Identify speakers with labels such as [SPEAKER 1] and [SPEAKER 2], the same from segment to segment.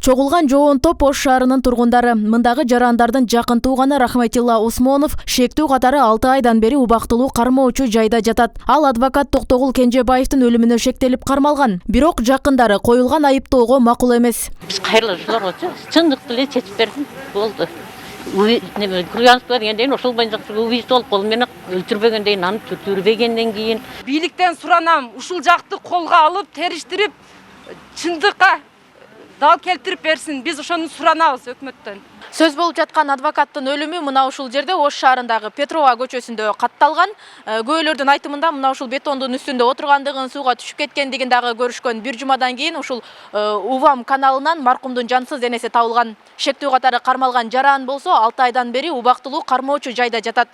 [SPEAKER 1] Чогулган жоон топ Ош шаарынын тургундары. Мындагы жарандардын жакын тууганы Рахметилла Осмонов шектүү катары 6 айдан бери убактылуу кармоочу жайда жатат. Ал адвокат Токтогул Кенжебаевдин өлүмүнө шектелип кармалган. Бирок жакындары коюлган айыптоого макул эмес.
[SPEAKER 2] Биз кайрылышуулар болчу, чындыкты эле чечип бердим. Болду. Курганов дегенден ошол боюнча убийство болуп кол менен өлтүрбөгөндөн аны өлтүрбөгөндөн кийин
[SPEAKER 3] бийликтен суранам, ушул жакты колго алып, териштирип, чындыкка дал келтирип берсин. Биз ошону суранабыз өкмөттөн.
[SPEAKER 1] Сөз болуп жаткан адвокаттын өлүмү мына ушул жерде Ош шаарындагы Петрова көчөсүндө катталган. Күбөлөрдүн айтымында мына ушул бетондун үстүндө отургандыгын, сууга түшүп кеткендигин дагы көрүшкөн. Бир жумадан кийин ушул Увам каналынан маркумдун жансыз денеси табылган. Шектүү катары кармалган жаран болсо 6 айдан бери убактылуу кармоочу жайда жатат.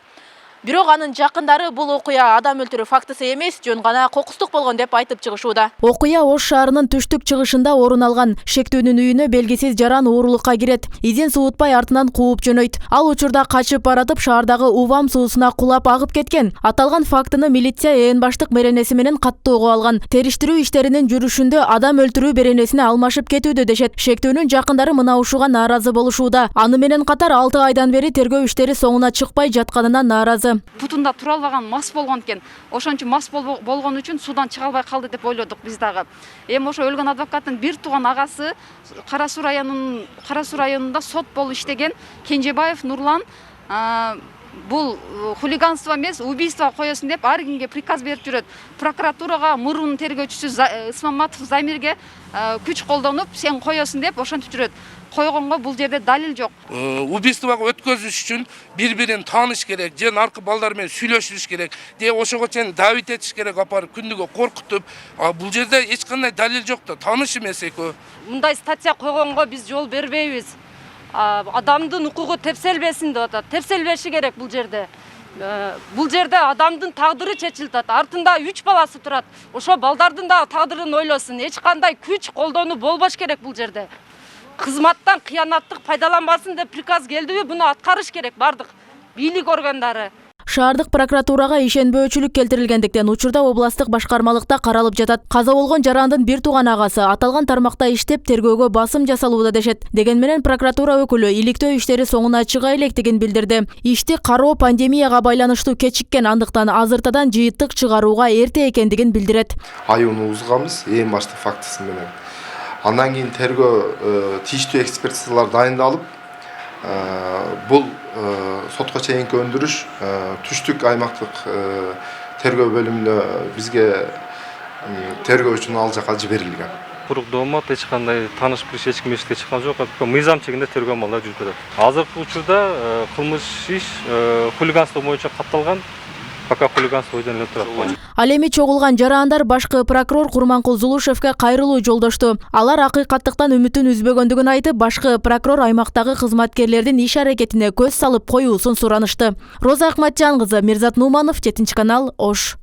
[SPEAKER 1] Бирок анын жакындары бул окуя адам өлтүрүү фактысы эмес, жөн гана кокустук болгон деп айтып чыгышууда. Окуя Ош шаарынын түштүк чыгышында орун алган. Шектүүнүн үйүнө белгисиз жаран уурулукка кирет. Изин суутпай артынан кууп жөнөйт. Ал учурда качып баратып шаардагы Увам суусуна кулап агып кеткен. Аталган фактыны милиция ээн баштык меренеси менен каттоого алган. Териштирүү иштеринин жүрүшүндө адам өлтүрүү беренесине алмашып кетүүдө дешет. Шектүүнүн жакындары мына ушуга нааразы болушууда. Аны менен катар 6 айдан бери тергөө иштери соңуна чыкпай жатканына нааразы.
[SPEAKER 4] Бутунда тура албаган мас болгон экен. Ошончу мас болгон үчүн судан чыга албай калды деп ойлодук биз дагы. Эми ошо өлгөн адвокаттын бир тууган агасы Кара Суу районунда сот болуп иштеген Кенжебаев Нурлан бул хулиганство эмес, убийство коесун деп ар кимге приказ берип жүрөт. Прокуратурага, мурун тергөөчүсү Исмаматов Замирге күч колдонуп, сен коесун деп ошентип жүрөт. Койгонго бул жерде далил жок.
[SPEAKER 5] Убийствого өткөзүш үчүн бири-бирин тааныш керек, же наркы балдар менен сүйлөшүш керек, же ошого чейин давит этиш керек, апарып күндүгө коркутуп. Бул жерде эч кандай далил жок да, тааныш эмес экөө.
[SPEAKER 3] Мындай статья койгонго биз жол бербейбиз. Адамдын укугу тепселбесин деп атат. Тепселбеши керек бул жерде. Бул жерде адамдын тагдыры чечилип атат. Артында 3 баласы турат. Ошо балдардын да тагдырын ойлосун. Эч кандай күч колдонуу болбош керек бул жерде. Кызматтан кыянаттык пайдаланбасын деп приказ келдиби, буну аткарыш керек бардык бийлик органдары.
[SPEAKER 1] Шаардык прокуратурага ишенбөөчүлүк келтирилгендиктен учурда областык башкармалыкта каралып жатат. Каза болгон жарандын бир тууган агасы аталган тармакта иштеп тергөөгө басым жасалууда дешет. Деген менен прокуратура өкүлү иликтөө иштери соңуна чыга электигин билдирди. Ишти кароо пандемияга байланыштуу кечиккен, андыктан азыртадан жыйынтык чыгарууга эрте экендигин билдирет.
[SPEAKER 6] Айууну узганбыз эң башты фактысы менен. Андан кийин тергөө тийиштүү экспертизалар дайындалып, бул сотко чейинки өндүрүш түштүк аймактык тергөө бөлүмүнө бизге тергөө үчүн ал жака жиберилген.
[SPEAKER 7] Курук доомат эч кандай тааныш бир эч ким эшикке чыккан жок. Мыйзам чегинде тергөө амалдары жүрүп жатат. Азыркы учурда кылмыш иш хулиганство боюнча катталган. Пока хулиганство ойдон эле турат.
[SPEAKER 1] Ал эми чогулган жарандар башкы прокурор Курманкул Зулушевке кайрылуу жолдошту. Алар акыйкаттыктан үмүтүн үзбөгөндүгүн айтып, башкы прокурор аймактагы кызматкерлердин иш аракетине көз салып коюусун суранышты. Роза Акматжан кызы, Мирзат Нуманов, 7 канал, Ош.